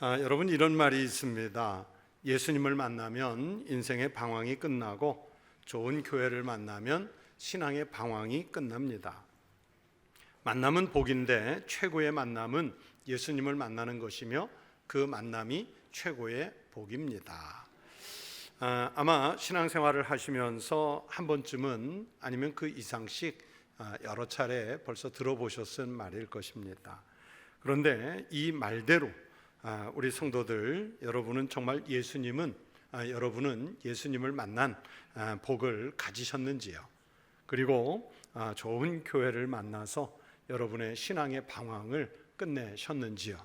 여러분, 이런 말이 있습니다. 예수님을 만나면 인생의 방황이 끝나고 좋은 교회를 만나면 신앙의 방황이 끝납니다. 만남은 복인데 최고의 만남은 예수님을 만나는 것이며 그 만남이 최고의 복입니다. 아마 신앙생활을 하시면서 한 번쯤은 아니면 그 이상씩 여러 차례 벌써 들어보셨을 말일 것입니다. 그런데 이 말대로 우리 성도들, 여러분은 예수님을 만난 복을 가지셨는지요? 그리고 좋은 교회를 만나서 여러분의 신앙의 방황을 끝내셨는지요?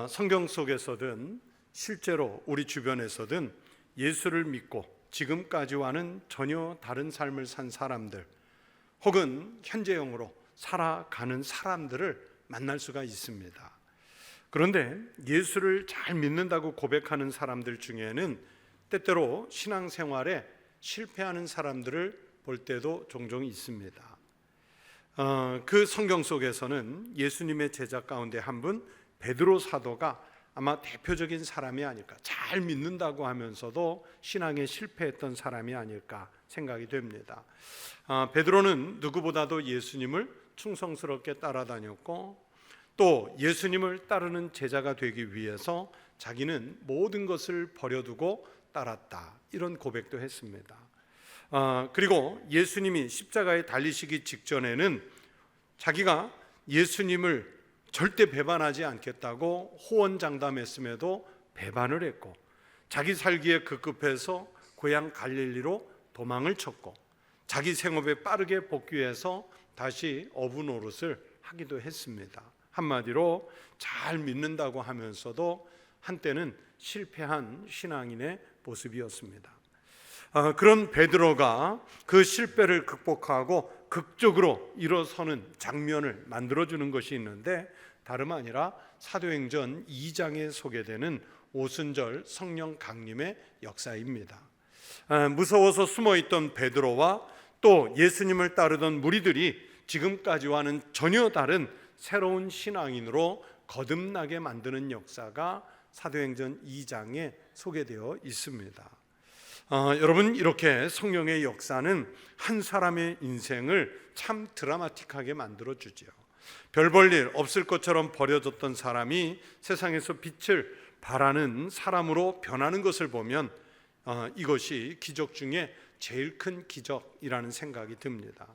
성경 속에서든 실제로 우리 주변에서든 예수를 믿고 지금까지와는 전혀 다른 삶을 산 사람들, 혹은 현재형으로 살아가는 사람들을 만날 수가 있습니다. 그런데 예수를 잘 믿는다고 고백하는 사람들 중에는 때때로 신앙생활에 실패하는 사람들을 볼 때도 종종 있습니다. 그 성경 속에서는 예수님의 제자 가운데 한 분, 베드로 사도가 아마 대표적인 사람이 아닐까, 잘 믿는다고 하면서도 신앙에 실패했던 사람이 아닐까 생각이 됩니다. 베드로는 누구보다도 예수님을 충성스럽게 따라다녔고, 또 예수님을 따르는 제자가 되기 위해서 자기는 모든 것을 버려두고 따랐다, 이런 고백도 했습니다. 그리고 예수님이 십자가에 달리시기 직전에는 자기가 예수님을 절대 배반하지 않겠다고 호언장담했음에도 배반을 했고, 자기 살기에 급급해서 고향 갈릴리로 도망을 쳤고, 자기 생업에 빠르게 복귀해서 다시 어부 노릇을 하기도 했습니다. 한마디로 잘 믿는다고 하면서도 한때는 실패한 신앙인의 모습이었습니다. 그런 베드로가 그 실패를 극복하고 극적으로 일어서는 장면을 만들어주는 것이 있는데, 다름 아니라 사도행전 2장에 소개되는 오순절 성령 강림의 역사입니다. 무서워서 숨어있던 베드로와 또 예수님을 따르던 무리들이 지금까지와는 전혀 다른 새로운 신앙인으로 거듭나게 만드는 역사가 사도행전 2장에 소개되어 있습니다. 여러분, 이렇게 성령의 역사는 한 사람의 인생을 참 드라마틱하게 만들어주죠. 별 볼 일 없을 것처럼 버려졌던 사람이 세상에서 빛을 발하는 사람으로 변하는 것을 보면 이것이 기적 중에 제일 큰 기적이라는 생각이 듭니다.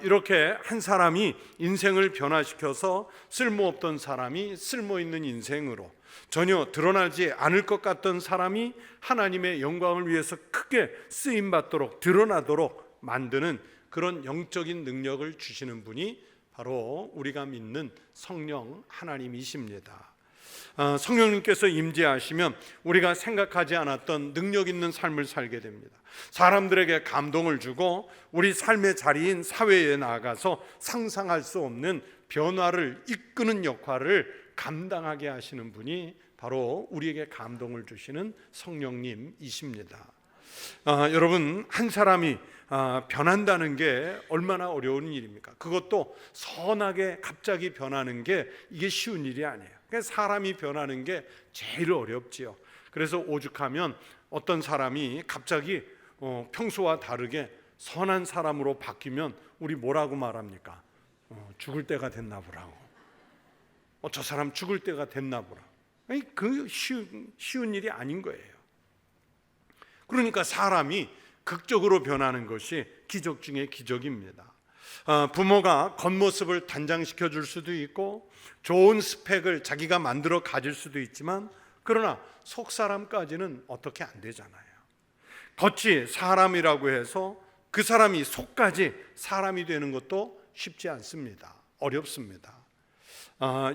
이렇게 한 사람이 인생을 변화시켜서 쓸모없던 사람이 쓸모있는 인생으로, 전혀 드러나지 않을 것 같던 사람이 하나님의 영광을 위해서 크게 쓰임받도록, 드러나도록 만드는 그런 영적인 능력을 주시는 분이 바로 우리가 믿는 성령 하나님이십니다. 성령님께서 임재하시면 우리가 생각하지 않았던 능력 있는 삶을 살게 됩니다. 사람들에게 감동을 주고 우리 삶의 자리인 사회에 나아가서 상상할 수 없는 변화를 이끄는 역할을 감당하게 하시는 분이 바로 우리에게 감동을 주시는 성령님이십니다. 여러분, 한 사람이 변한다는 게 얼마나 어려운 일입니까? 그것도 선하게 갑자기 변하는 게 이게 쉬운 일이 아니에요. 그러니까 사람이 변하는 게 제일 어렵지요. 그래서 오죽하면 어떤 사람이 갑자기 평소와 다르게 선한 사람으로 바뀌면 우리 뭐라고 말합니까? 죽을 때가 됐나 보라고. 저 사람 죽을 때가 됐나 보라. 그 쉬운 일이 아닌 거예요. 그러니까 사람이 극적으로 변하는 것이 기적 중에 기적입니다. 부모가 겉모습을 단장시켜 줄 수도 있고 좋은 스펙을 자기가 만들어 가질 수도 있지만, 그러나 속사람까지는 어떻게 안 되잖아요. 겉이 사람이라고 해서 그 사람이 속까지 사람이 되는 것도 쉽지 않습니다. 어렵습니다.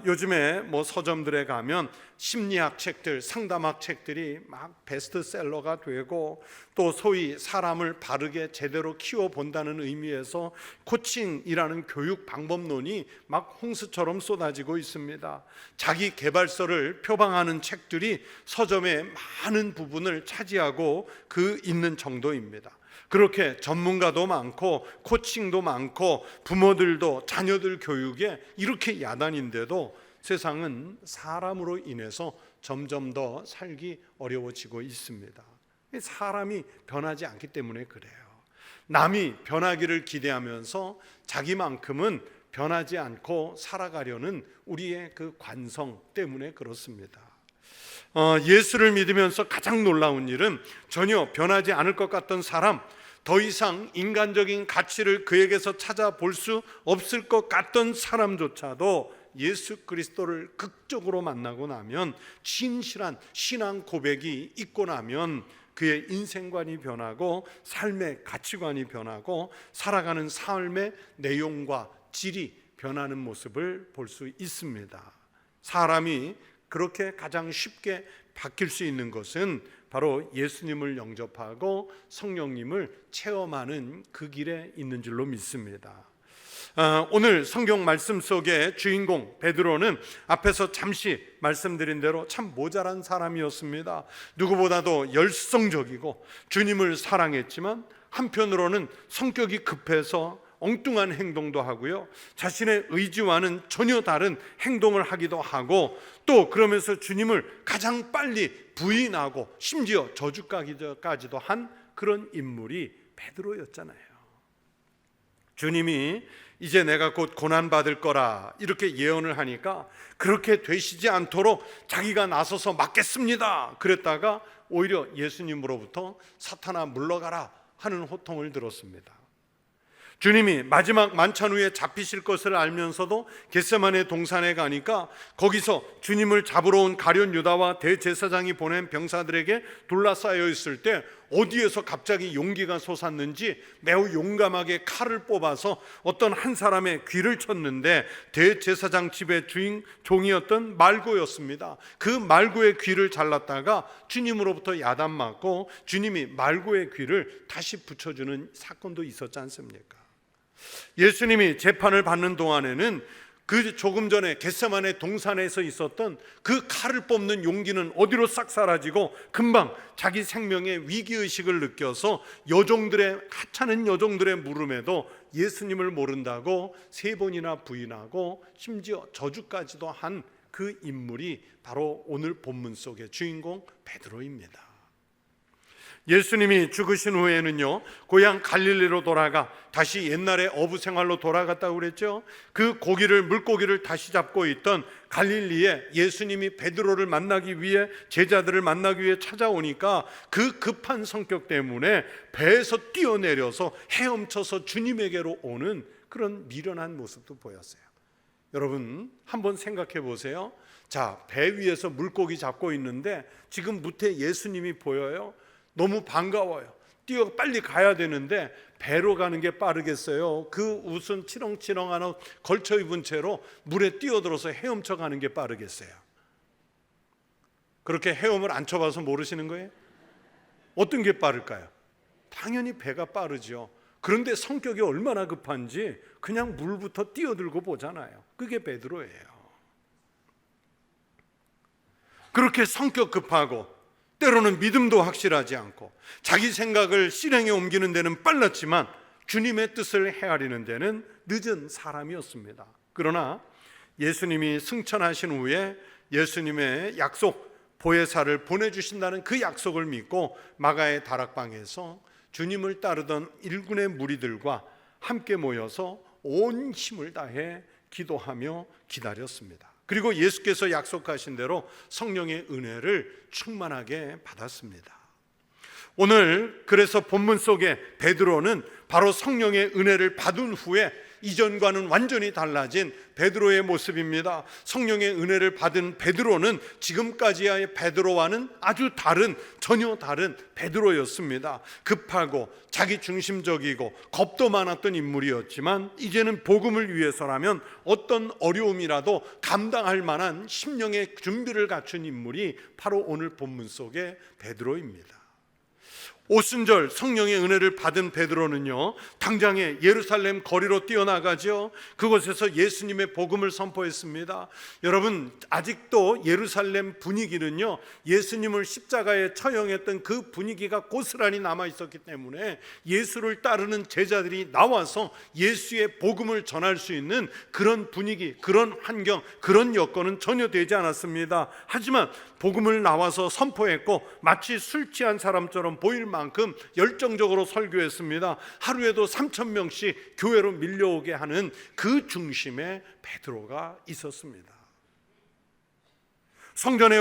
요즘에 서점들에 가면 심리학 책들, 상담학 책들이 막 베스트셀러가 되고, 또 소위 사람을 바르게 제대로 키워본다는 의미에서 코칭이라는 교육 방법론이 막 홍수처럼 쏟아지고 있습니다. 자기 개발서를 표방하는 책들이 서점의 많은 부분을 차지하고 그 있는 정도입니다. 그렇게 전문가도 많고 코칭도 많고 부모들도 자녀들 교육에 이렇게 야단인데도 세상은 사람으로 인해서 점점 더 살기 어려워지고 있습니다. 사람이 변하지 않기 때문에 그래요. 남이 변하기를 기대하면서 자기만큼은 변하지 않고 살아가려는 우리의 그 관성 때문에 그렇습니다. 예수를 믿으면서 가장 놀라운 일은 전혀 변하지 않을 것 같던 사람, 더 이상 인간적인 가치를 그에게서 찾아볼 수 없을 것 같던 사람조차도 예수 그리스도를 극적으로 만나고 나면, 진실한 신앙 고백이 있고 나면 그의 인생관이 변하고 삶의 가치관이 변하고 살아가는 삶의 내용과 질이 변하는 모습을 볼 수 있습니다. 사람이 그렇게 가장 쉽게 바뀔 수 있는 것은 바로 예수님을 영접하고 성령님을 체험하는 그 길에 있는 줄로 믿습니다. 오늘 성경 말씀 속의 주인공 베드로는 앞에서 잠시 말씀드린 대로 참 모자란 사람이었습니다. 누구보다도 열성적이고 주님을 사랑했지만 한편으로는 성격이 급해서 엉뚱한 행동도 하고요, 자신의 의지와는 전혀 다른 행동을 하기도 하고, 또 그러면서 주님을 가장 빨리 부인하고 심지어 저주까지도 한 그런 인물이 베드로였잖아요. 주님이 이제 내가 곧 고난받을 거라 이렇게 예언을 하니까 그렇게 되시지 않도록 자기가 나서서 막겠습니다 그랬다가 오히려 예수님으로부터 사탄아 물러가라 하는 호통을 들었습니다. 주님이 마지막 만찬 후에 잡히실 것을 알면서도 겟세마네 동산에 가니까 거기서 주님을 잡으러 온 가룟 유다와 대제사장이 보낸 병사들에게 둘러싸여 있을 때 어디에서 갑자기 용기가 솟았는지 매우 용감하게 칼을 뽑아서 어떤 한 사람의 귀를 쳤는데 대제사장 집의 종이었던 말고였습니다. 그 말고의 귀를 잘랐다가 주님으로부터 야단맞고 주님이 말고의 귀를 다시 붙여주는 사건도 있었지 않습니까? 예수님이 재판을 받는 동안에는 그 조금 전에 겟세마네 동산에서 있었던 그 칼을 뽑는 용기는 어디로 싹 사라지고 금방 자기 생명의 위기의식을 느껴서 하찮은 여종들의 물음에도 예수님을 모른다고 3번이나 부인하고 심지어 저주까지도 한 그 인물이 바로 오늘 본문 속의 주인공 베드로입니다. 예수님이 죽으신 후에는요, 고향 갈릴리로 돌아가 다시 옛날의 어부 생활로 돌아갔다고 그랬죠. 그 물고기를 다시 잡고 있던 갈릴리에 예수님이 베드로를 만나기 위해, 제자들을 만나기 위해 찾아오니까 그 급한 성격 때문에 배에서 뛰어내려서 헤엄쳐서 주님에게로 오는 그런 미련한 모습도 보였어요. 여러분 한번 생각해 보세요. 자, 배 위에서 물고기 잡고 있는데 지금 무태 예수님이 보여요. 너무 반가워요. 빨리 가야 되는데 배로 가는 게 빠르겠어요? 그 옷은 치렁치렁한 옷 걸쳐 입은 채로 물에 뛰어들어서 헤엄쳐 가는 게 빠르겠어요? 그렇게 헤엄을 안 쳐봐서 모르시는 거예요? 어떤 게 빠를까요? 당연히 배가 빠르죠. 그런데 성격이 얼마나 급한지 그냥 물부터 뛰어들고 보잖아요. 그게 베드로예요. 그렇게 성격 급하고 때로는 믿음도 확실하지 않고 자기 생각을 실행에 옮기는 데는 빨랐지만 주님의 뜻을 헤아리는 데는 늦은 사람이었습니다. 그러나 예수님이 승천하신 후에 예수님의 약속, 보혜사를 보내주신다는 그 약속을 믿고 마가의 다락방에서 주님을 따르던 일군의 무리들과 함께 모여서 온 힘을 다해 기도하며 기다렸습니다. 그리고 예수께서 약속하신 대로 성령의 은혜를 충만하게 받았습니다. 오늘 그래서 본문 속에 베드로는 바로 성령의 은혜를 받은 후에 이전과는 완전히 달라진 베드로의 모습입니다. 성령의 은혜를 받은 베드로는 지금까지의 베드로와는 전혀 다른 베드로였습니다. 급하고 자기중심적이고 겁도 많았던 인물이었지만 이제는 복음을 위해서라면 어떤 어려움이라도 감당할 만한 심령의 준비를 갖춘 인물이 바로 오늘 본문 속의 베드로입니다. 오순절 성령의 은혜를 받은 베드로는요, 당장에 예루살렘 거리로 뛰어나가죠. 그곳에서 예수님의 복음을 선포했습니다. 여러분, 아직도 예루살렘 분위기는요, 예수님을 십자가에 처형했던 그 분위기가 고스란히 남아 있었기 때문에 예수를 따르는 제자들이 나와서 예수의 복음을 전할 수 있는 그런 분위기, 그런 환경, 그런 여건은 전혀 되지 않았습니다. 하지만 복음을 나와서 선포했고, 마치 술 취한 사람처럼 보일 만큼 열정적으로 설교했습니다. 하루에도 3,000명씩 교회로 밀려오게 하는 그 중심에 베드로가 있었습니다. 성전에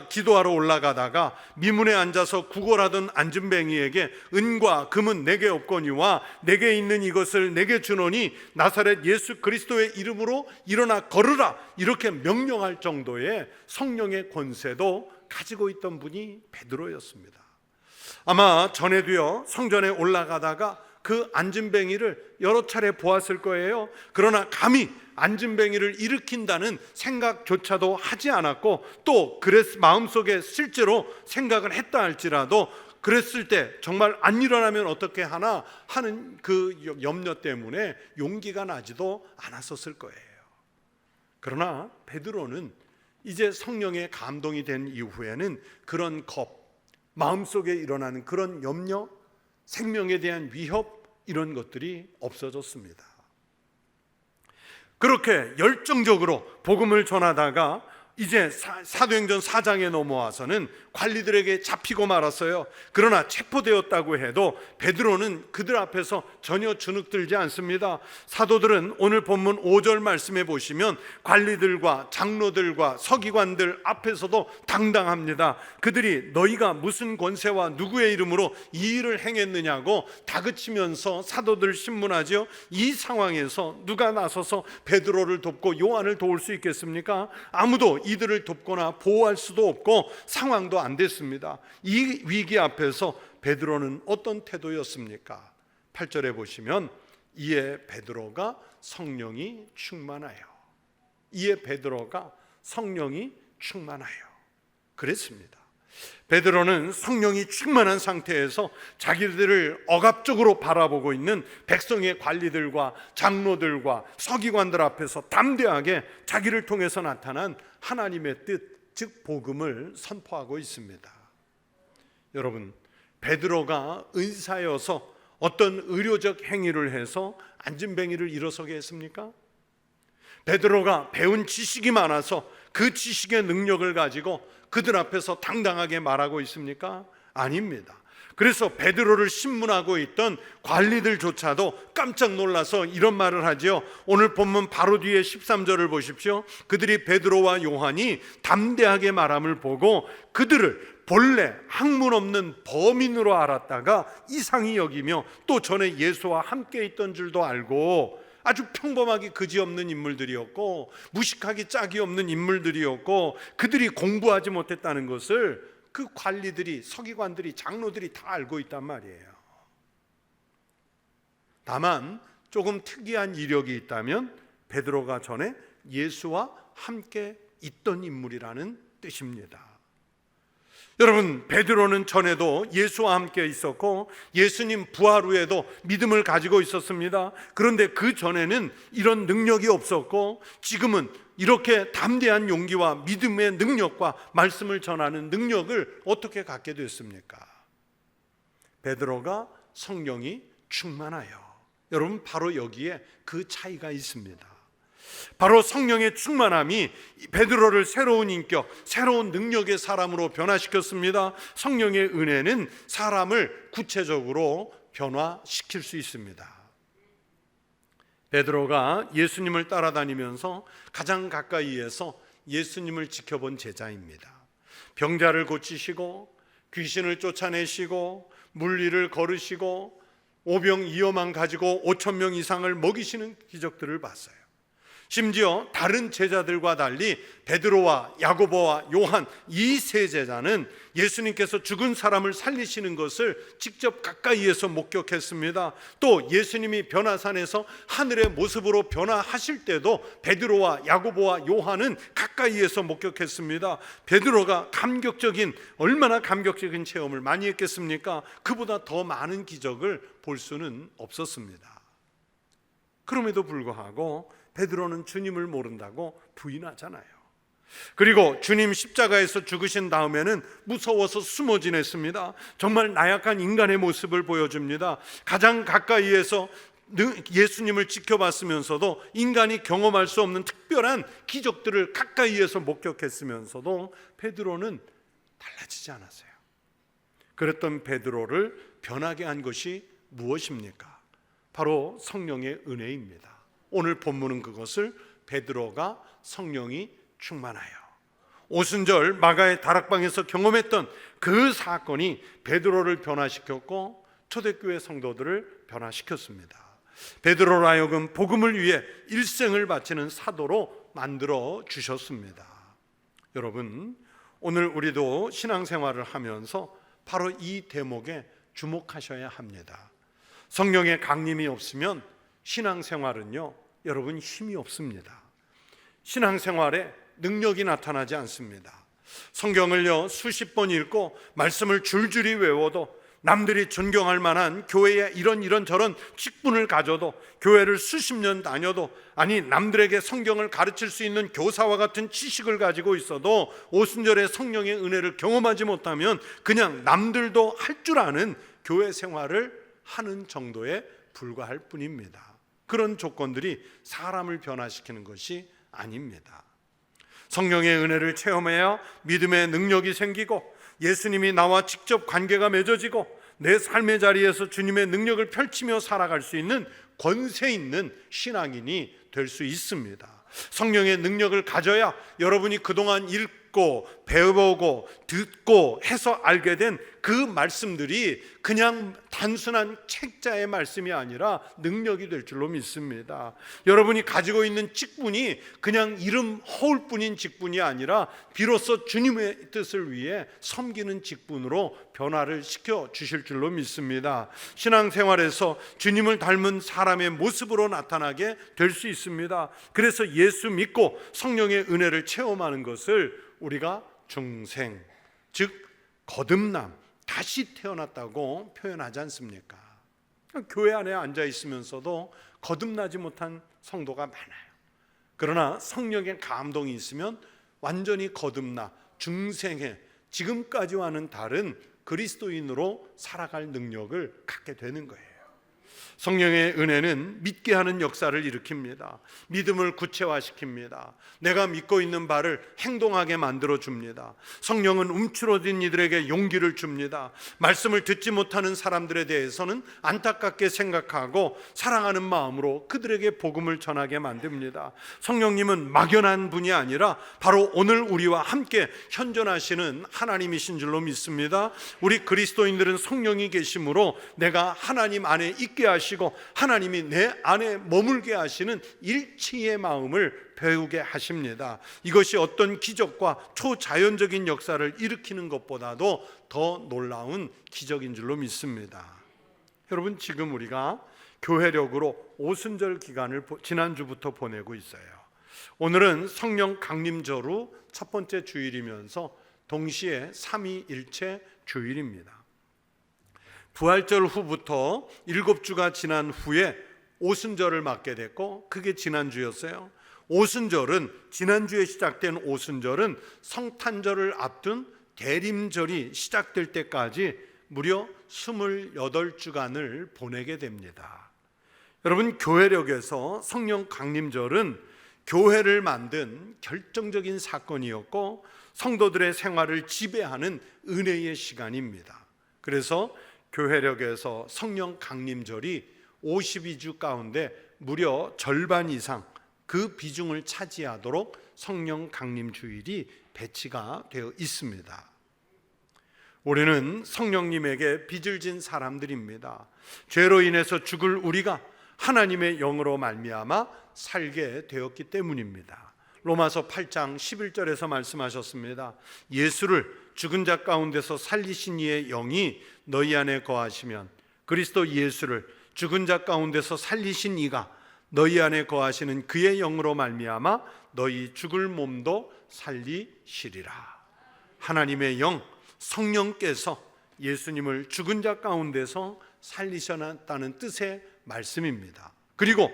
기도하러 올라가다가 미문에 앉아서 구걸하던 안진뱅이에게 은과 금은 내게 없거니와 내게 있는 이것을 내게 주노니 나사렛 예수 그리스도의 이름으로 일어나 걸으라, 이렇게 명령할 정도의 성령의 권세도 가지고 있던 분이 베드로였습니다. 아마 전에도요, 성전에 올라가다가 그 안진뱅이를 여러 차례 보았을 거예요. 그러나 감히 안진뱅이를 일으킨다는 생각조차도 하지 않았고, 또 마음속에 실제로 생각을 했다 할지라도 그랬을 때 정말 안 일어나면 어떻게 하나 하는 그 염려 때문에 용기가 나지도 않았었을 거예요. 그러나 베드로는 이제 성령의 감동이 된 이후에는 그런 마음속에 일어나는 그런 염려, 생명에 대한 위협, 이런 것들이 없어졌습니다. 그렇게 열정적으로 복음을 전하다가 이제 사도행전 4장에 넘어와서는 관리들에게 잡히고 말았어요. 그러나 체포되었다고 해도 베드로는 그들 앞에서 전혀 주눅들지 않습니다. 사도들은 오늘 본문 5절 말씀에 보시면 관리들과 장로들과 서기관들 앞에서도 당당합니다. 그들이 너희가 무슨 권세와 누구의 이름으로 이 일을 행했느냐고 다그치면서 사도들 신문하죠. 이 상황에서 누가 나서서 베드로를 돕고 요한을 도울 수 있겠습니까? 아무도 이들을 돕거나 보호할 수도 없고 상황도 안 됐습니다. 이 위기 앞에서 베드로는 어떤 태도였습니까? 8절에 보시면 이에 베드로가 성령이 충만하여, 그랬습니다. 베드로는 성령이 충만한 상태에서 자기들을 억압적으로 바라보고 있는 백성의 관리들과 장로들과 서기관들 앞에서 담대하게 자기를 통해서 나타난 하나님의 뜻, 즉 복음을 선포하고 있습니다. 여러분, 베드로가 의사여서 어떤 의료적 행위를 해서 안진뱅이를 일어서게 했습니까? 베드로가 배운 지식이 많아서 그 지식의 능력을 가지고 그들 앞에서 당당하게 말하고 있습니까? 아닙니다. 그래서 베드로를 신문하고 있던 관리들조차도 깜짝 놀라서 이런 말을 하죠. 오늘 본문 바로 뒤에 13절을 보십시오. 그들이 베드로와 요한이 담대하게 말함을 보고 그들을 본래 학문 없는 범인으로 알았다가 이상히 여기며 또 전에 예수와 함께 있던 줄도 알고, 아주 평범하기 그지없는 인물들이었고 무식하기 짝이 없는 인물들이었고 그들이 공부하지 못했다는 것을 그 관리들이, 서기관들이, 장로들이 다 알고 있단 말이에요. 다만 조금 특이한 이력이 있다면 베드로가 전에 예수와 함께 있던 인물이라는 뜻입니다. 여러분, 베드로는 전에도 예수와 함께 있었고 예수님 부활 후에도 믿음을 가지고 있었습니다. 그런데 그 전에는 이런 능력이 없었고 지금은 이렇게 담대한 용기와 믿음의 능력과 말씀을 전하는 능력을 어떻게 갖게 됐습니까? 베드로가 성령이 충만하여. 여러분, 바로 여기에 그 차이가 있습니다. 바로 성령의 충만함이 베드로를 새로운 인격, 새로운 능력의 사람으로 변화시켰습니다. 성령의 은혜는 사람을 구체적으로 변화시킬 수 있습니다. 베드로가 예수님을 따라다니면서 가장 가까이에서 예수님을 지켜본 제자입니다. 병자를 고치시고 귀신을 쫓아내시고 물리를 걸으시고 오병이어만 가지고 5,000명 이상을 먹이시는 기적들을 봤어요. 심지어 다른 제자들과 달리 베드로와 야고보와 요한 이 세 제자는 예수님께서 죽은 사람을 살리시는 것을 직접 가까이에서 목격했습니다. 또 예수님이 변화산에서 하늘의 모습으로 변화하실 때도 베드로와 야고보와 요한은 가까이에서 목격했습니다. 베드로가 얼마나 감격적인 체험을 많이 했겠습니까? 그보다 더 많은 기적을 볼 수는 없었습니다. 그럼에도 불구하고 베드로는 주님을 모른다고 부인하잖아요. 그리고 주님 십자가에서 죽으신 다음에는 무서워서 숨어 지냈습니다. 정말 나약한 인간의 모습을 보여줍니다. 가장 가까이에서 예수님을 지켜봤으면서도 인간이 경험할 수 없는 특별한 기적들을 가까이에서 목격했으면서도 베드로는 달라지지 않았어요. 그랬던 베드로를 변하게 한 것이 무엇입니까? 바로 성령의 은혜입니다. 오늘 본문은 그것을 베드로가 성령이 충만하여 오순절 마가의 다락방에서 경험했던 그 사건이 베드로를 변화시켰고 초대교회 성도들을 변화시켰습니다. 베드로로 하여금 복음을 위해 일생을 바치는 사도로 만들어 주셨습니다. 여러분, 오늘 우리도 신앙생활을 하면서 바로 이 대목에 주목하셔야 합니다. 성령의 강림이 없으면 신앙생활은요, 여러분 힘이 없습니다. 신앙생활에 능력이 나타나지 않습니다. 성경을요 수십 번 읽고 말씀을 줄줄이 외워도 남들이 존경할 만한 교회에 이런 저런 직분을 가져도 교회를 수십 년 다녀도 아니 남들에게 성경을 가르칠 수 있는 교사와 같은 지식을 가지고 있어도 오순절에 성령의 은혜를 경험하지 못하면 그냥 남들도 할 줄 아는 교회 생활을 하는 정도에 불과할 뿐입니다. 그런 조건들이 사람을 변화시키는 것이 아닙니다. 성령의 은혜를 체험해야 믿음의 능력이 생기고 예수님이 나와 직접 관계가 맺어지고 내 삶의 자리에서 주님의 능력을 펼치며 살아갈 수 있는 권세 있는 신앙인이 될 수 있습니다. 성령의 능력을 가져야 여러분이 그동안 읽고 배워보고 듣고 해서 알게 된 그 말씀들이 그냥 단순한 책자의 말씀이 아니라 능력이 될 줄로 믿습니다. 여러분이 가지고 있는 직분이 그냥 이름 허울 뿐인 직분이 아니라 비로소 주님의 뜻을 위해 섬기는 직분으로 변화를 시켜 주실 줄로 믿습니다. 신앙생활에서 주님을 닮은 사람의 모습으로 나타나게 될 수 있습니다. 그래서 예수 믿고 성령의 은혜를 체험하는 것을 우리가 중생, 즉 거듭남, 다시 태어났다고 표현하지 않습니까? 교회 안에 앉아 있으면서도 거듭나지 못한 성도가 많아요. 그러나 성령의 감동이 있으면 완전히 거듭나 중생의 지금까지와는 다른 그리스도인으로 살아갈 능력을 갖게 되는 거예요. 성령의 은혜는 믿게 하는 역사를 일으킵니다. 믿음을 구체화시킵니다. 내가 믿고 있는 바를 행동하게 만들어줍니다. 성령은 움츠러진 이들에게 용기를 줍니다. 말씀을 듣지 못하는 사람들에 대해서는 안타깝게 생각하고 사랑하는 마음으로 그들에게 복음을 전하게 만듭니다. 성령님은 막연한 분이 아니라 바로 오늘 우리와 함께 현존하시는 하나님이신 줄로 믿습니다. 우리 그리스도인들은 성령이 계심으로 내가 하나님 안에 있게 하시고 하나님이 내 안에 머물게 하시는 일치의 마음을 배우게 하십니다. 이것이 어떤 기적과 초자연적인 역사를 일으키는 것보다도 더 놀라운 기적인 줄로 믿습니다. 여러분, 지금 우리가 교회력으로 오순절 기간을 지난주부터 보내고 있어요. 오늘은 성령 강림절후 첫 번째 주일이면서 동시에 삼위일체 주일입니다. 부활절 후부터 7주가 지난 후에 오순절을 맞게 됐고 그게 지난주였어요. 오순절은 지난주에 시작된 오순절은 성탄절을 앞둔 대림절이 시작될 때까지 무려 28주간을 보내게 됩니다. 여러분, 교회력에서 성령 강림절은 교회를 만든 결정적인 사건이었고 성도들의 생활을 지배하는 은혜의 시간입니다. 그래서 교회력에서 성령 강림절이 52주 가운데 무려 절반 이상 그 비중을 차지하도록 성령 강림 주일이 배치가 되어 있습니다. 우리는 성령님에게 빚을 진 사람들입니다. 죄로 인해서 죽을 우리가 하나님의 영으로 말미암아 살게 되었기 때문입니다. 로마서 8장 11절에서 말씀하셨습니다. 예수를 죽은 자 가운데서 살리신 이의 영이 너희 안에 거하시면 그리스도 예수를 죽은 자 가운데서 살리신 이가 너희 안에 거하시는 그의 영으로 말미암아 너희 죽을 몸도 살리시리라. 하나님의 영, 성령께서 예수님을 죽은 자 가운데서 살리셨다는 뜻의 말씀입니다. 그리고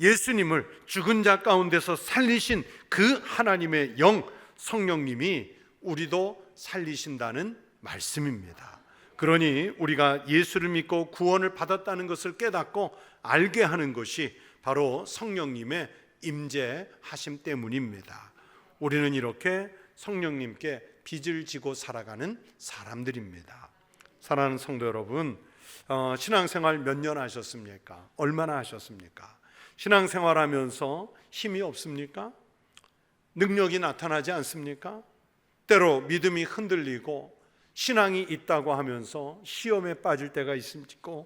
예수님을 죽은 자 가운데서 살리신 그 하나님의 영, 성령님이 우리도 살리신다는 말씀입니다. 그러니 우리가 예수를 믿고 구원을 받았다는 것을 깨닫고 알게 하는 것이 바로 성령님의 임재하심 때문입니다. 우리는 이렇게 성령님께 빚을 지고 살아가는 사람들입니다. 사랑하는 성도 여러분, 신앙생활 몇 년 하셨습니까? 얼마나 하셨습니까? 신앙생활하면서 힘이 없습니까? 능력이 나타나지 않습니까? 때로 믿음이 흔들리고 신앙이 있다고 하면서 시험에 빠질 때가 있습니까?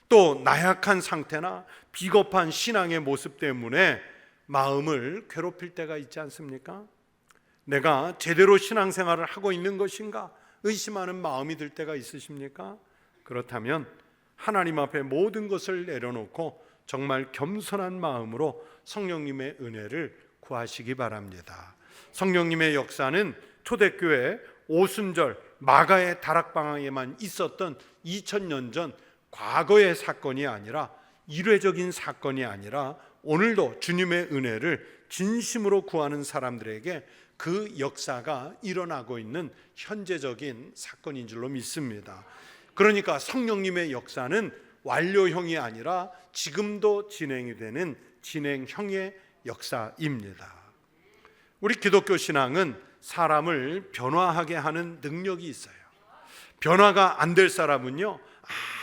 또 나약한 상태나 비겁한 신앙의 모습 때문에 마음을 괴롭힐 때가 있지 않습니까? 내가 제대로 신앙생활을 하고 있는 것인가 의심하는 마음이 들 때가 있으십니까? 그렇다면 하나님 앞에 모든 것을 내려놓고 정말 겸손한 마음으로 성령님의 은혜를 구하시기 바랍니다. 성령님의 역사는 초대교회 오순절 마가의 다락방에만 있었던 2000년 전 과거의 사건이 아니라 일회적인 사건이 아니라 오늘도 주님의 은혜를 진심으로 구하는 사람들에게 그 역사가 일어나고 있는 현재적인 사건인 줄로 믿습니다. 그러니까 성령님의 역사는 완료형이 아니라 지금도 진행이 되는 진행형의 역사입니다. 우리 기독교 신앙은 사람을 변화하게 하는 능력이 있어요. 변화가 안 될 사람은요,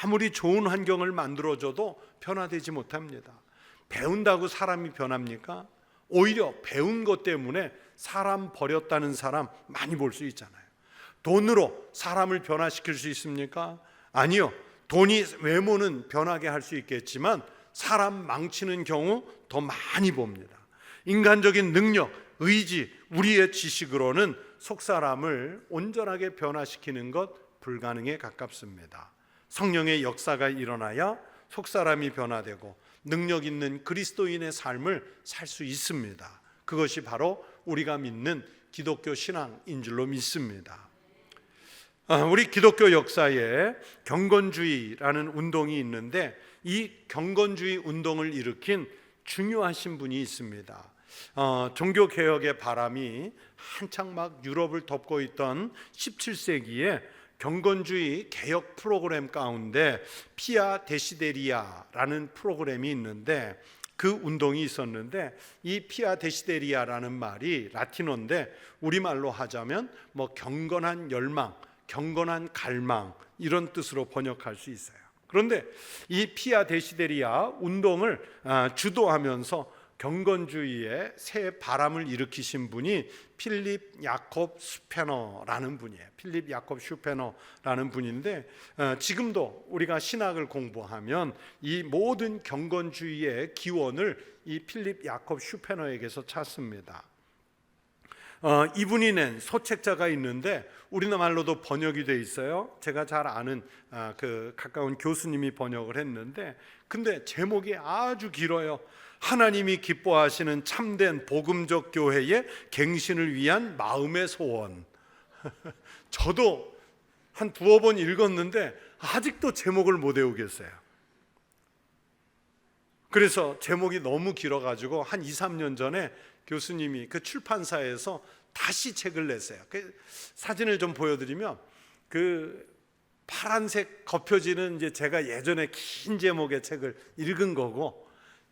아무리 좋은 환경을 만들어줘도 변화되지 못합니다. 배운다고 사람이 변합니까? 오히려 배운 것 때문에 사람 버렸다는 사람 많이 볼 수 있잖아요. 돈으로 사람을 변화시킬 수 있습니까? 아니요. 돈이 외모는 변하게 할 수 있겠지만 사람 망치는 경우 더 많이 봅니다. 인간적인 능력, 의지, 우리의 지식으로는 속사람을 온전하게 변화시키는 것 불가능에 가깝습니다. 성령의 역사가 일어나야 속사람이 변화되고 능력 있는 그리스도인의 삶을 살 수 있습니다. 그것이 바로 우리가 믿는 기독교 신앙인 줄로 믿습니다. 우리 기독교 역사에 경건주의라는 운동이 있는데 이 경건주의 운동을 일으킨 중요하신 분이 있습니다. 종교개혁의 바람이 한창 막 유럽을 덮고 있던 17세기에 경건주의 개혁 프로그램 가운데 피아 데시데리아라는 프로그램이 있는데 그 운동이 있었는데 이 피아 데시데리아라는 말이 라틴어인데 우리말로 하자면 뭐 경건한 열망, 경건한 갈망 이런 뜻으로 번역할 수 있어요. 그런데 이 피아 데시데리아 운동을 주도하면서 경건주의의 새 바람을 일으키신 분이 필립 야콥 슈페너라는 분이에요. 필립 야콥 슈페너라는 분인데 지금도 우리가 신학을 공부하면 이 모든 경건주의의 기원을 이 필립 야콥 슈페너에게서 찾습니다. 이분이 낸 소책자가 있는데 우리나라말로도 번역이 돼 있어요. 제가 잘 아는 그 가까운 교수님이 번역을 했는데 근데 제목이 아주 길어요. 하나님이 기뻐하시는 참된 복음적 교회의 갱신을 위한 마음의 소원. 저도 한 두어 번 읽었는데 아직도 제목을 못 외우겠어요. 그래서 제목이 너무 길어가지고 한 2, 3년 전에 교수님이 그 출판사에서 다시 책을 냈어요. 그 사진을 좀 보여드리면 그 파란색 겉표지는 이제 제가 예전에 긴 제목의 책을 읽은 거고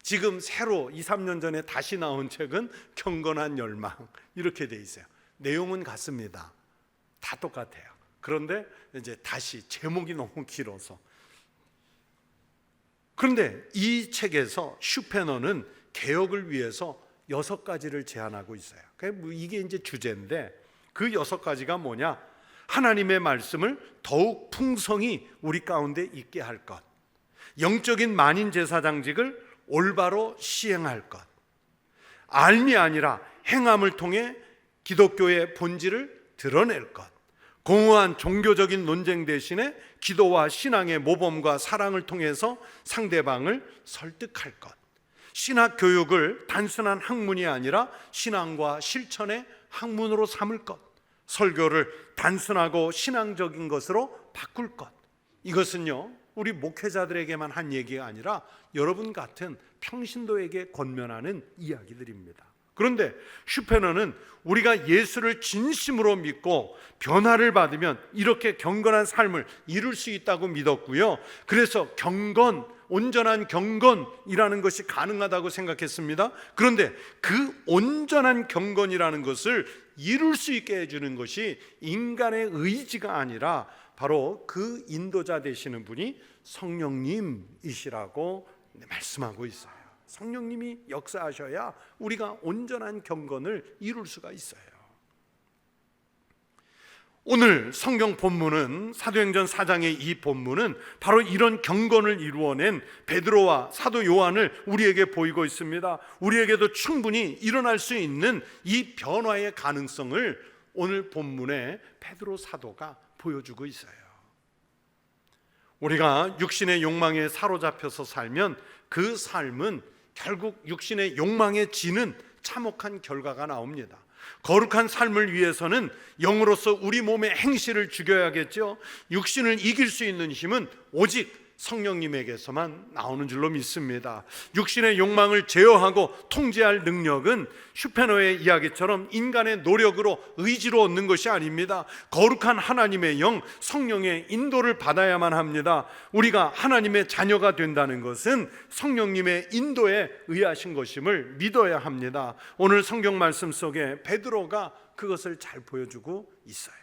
지금 새로 2, 3년 전에 다시 나온 책은 경건한 열망 이렇게 돼 있어요. 내용은 같습니다. 다 똑같아요. 그런데 이제 다시 제목이 너무 길어서. 그런데 이 책에서 슈페너는 개혁을 위해서 6가지를 제안하고 있어요. 이게 이제 주제인데 그 6가지가 뭐냐? 하나님의 말씀을 더욱 풍성히 우리 가운데 있게 할 것, 영적인 만인 제사장직을 올바로 시행할 것, 알미 아니라 행함을 통해 기독교의 본질을 드러낼 것, 공허한 종교적인 논쟁 대신에 기도와 신앙의 모범과 사랑을 통해서 상대방을 설득할 것, 신학 교육을 단순한 학문이 아니라 신앙과 실천의 학문으로 삼을 것, 설교를 단순하고 신앙적인 것으로 바꿀 것. 이것은요, 우리 목회자들에게만 한 얘기가 아니라 여러분 같은 평신도에게 권면하는 이야기들입니다. 그런데 슈페너는 우리가 예수를 진심으로 믿고 변화를 받으면 이렇게 경건한 삶을 이룰 수 있다고 믿었고요. 그래서 경건, 온전한 경건이라는 것이 가능하다고 생각했습니다. 그런데 그 온전한 경건이라는 것을 이룰 수 있게 해주는 것이 인간의 의지가 아니라 바로 그 인도자 되시는 분이 성령님이시라고 말씀하고 있어요. 성령님이 역사하셔야 우리가 온전한 경건을 이룰 수가 있어요. 오늘 성경 본문은, 사도행전 4장의 이 본문은 바로 이런 경건을 이루어낸 베드로와 사도 요한을 우리에게 보이고 있습니다. 우리에게도 충분히 일어날 수 있는 이 변화의 가능성을 오늘 본문에 베드로 사도가 보여주고 있어요. 우리가 육신의 욕망에 사로잡혀서 살면 그 삶은 결국 육신의 욕망에 지는 참혹한 결과가 나옵니다. 거룩한 삶을 위해서는 영으로서 우리 몸의 행실을 죽여야겠죠. 육신을 이길 수 있는 힘은 오직 성령님에게서만 나오는 줄로 믿습니다. 육신의 욕망을 제어하고 통제할 능력은 슈페너의 이야기처럼 인간의 노력으로, 의지로 얻는 것이 아닙니다. 거룩한 하나님의 영, 성령의 인도를 받아야만 합니다. 우리가 하나님의 자녀가 된다는 것은 성령님의 인도에 의하신 것임을 믿어야 합니다. 오늘 성경 말씀 속에 베드로가 그것을 잘 보여주고 있어요.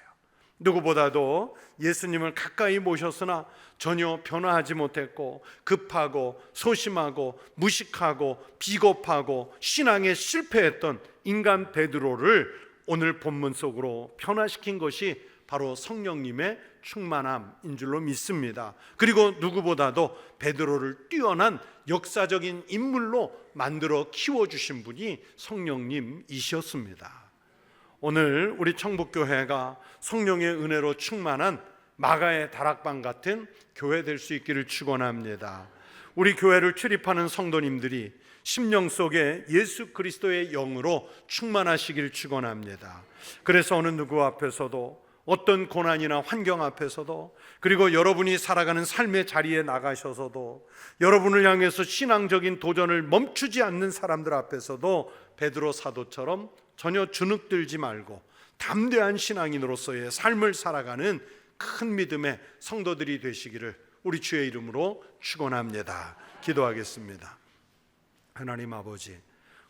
누구보다도 예수님을 가까이 모셨으나 전혀 변화하지 못했고, 급하고 소심하고 무식하고 비겁하고 신앙에 실패했던 인간 베드로를 오늘 본문 속으로 변화시킨 것이 바로 성령님의 충만함인 줄로 믿습니다. 그리고 누구보다도 베드로를 뛰어난 역사적인 인물로 만들어 키워주신 분이 성령님이셨습니다. 오늘 우리 청북교회가 성령의 은혜로 충만한 마가의 다락방 같은 교회 될 수 있기를 축원합니다. 우리 교회를 출입하는 성도님들이 심령 속에 예수 그리스도의 영으로 충만하시기를 축원합니다. 그래서 어느 누구 앞에서도, 어떤 고난이나 환경 앞에서도, 그리고 여러분이 살아가는 삶의 자리에 나가셔서도, 여러분을 향해서 신앙적인 도전을 멈추지 않는 사람들 앞에서도 베드로 사도처럼 전혀 주눅들지 말고 담대한 신앙인으로서의 삶을 살아가는 큰 믿음의 성도들이 되시기를 우리 주의 이름으로 축원합니다. 기도하겠습니다. 하나님 아버지,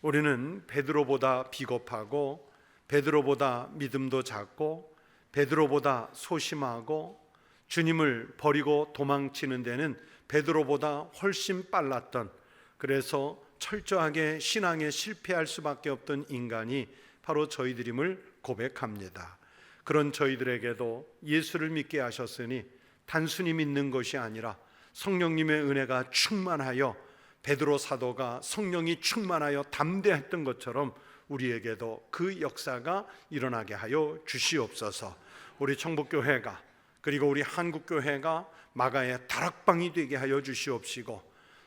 우리는 베드로보다 비겁하고, 베드로보다 믿음도 작고, 베드로보다 소심하고, 주님을 버리고 도망치는 데는 베드로보다 훨씬 빨랐던, 그래서 철저하게 신앙에 실패할 수밖에 없던 인간이 바로 저희들임을 고백합니다. 그런 저희들에게도 예수를 믿게 하셨으니 단순히 믿는 것이 아니라 성령님의 은혜가 충만하여, 베드로 사도가 성령이 충만하여 담대했던 것처럼 우리에게도 그 역사가 일어나게 하여 주시옵소서. 우리 청북교회가, 그리고 우리 한국교회가 마가의 다락방이 되게 하여 주시옵시고,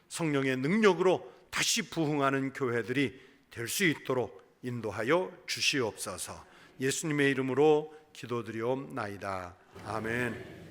성령의 능력으로 다시 부흥하는 교회들이 될 수 있도록 인도하여 주시옵소서. 예수님의 이름으로 기도드리옵나이다. 아멘.